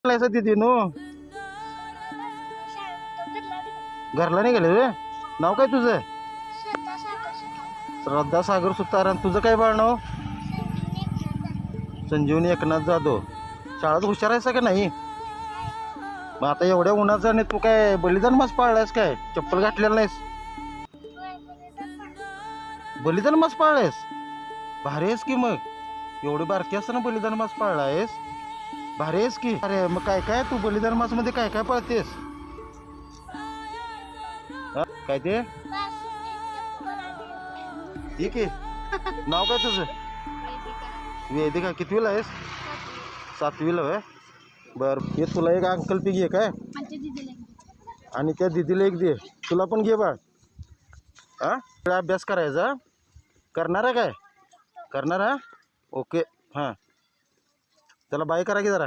दिदी नो घरला नाही गेले रे. नाव काय तुझं? श्रद्धा सागर सुतार. आणि तुझं काय बाळ नाव? संजीवनी एकनाथ जाधव. शाळेत हुशार आहेस का नाही? मग आता एवढ्या उन्हाचं आणि तू काय बलिदान मास पाळलायस काय? चप्पल घातलेलं नाहीस? बलिदान मास पाळलायस? भारी आहेस की मग. एवढी बारकी असताना बलिदान मास पाळलायस, भारी आहेस की. अरे मग काय काय तू बलिदान मास मध्ये काय काय पाळतेस? काय ते? ठीक आहे. नाव काय तुझं? वेदिका. कितवीला आहेस? 7वीला आहे. बरं हे तुला एक अंकल पी घे काय, आणि त्या दिदीला एक दे. तुला पण घे बाळ. हा अभ्यास करायचा. करणार आहे काय? करणार हा. ओके. हां चला बाय करा की जरा.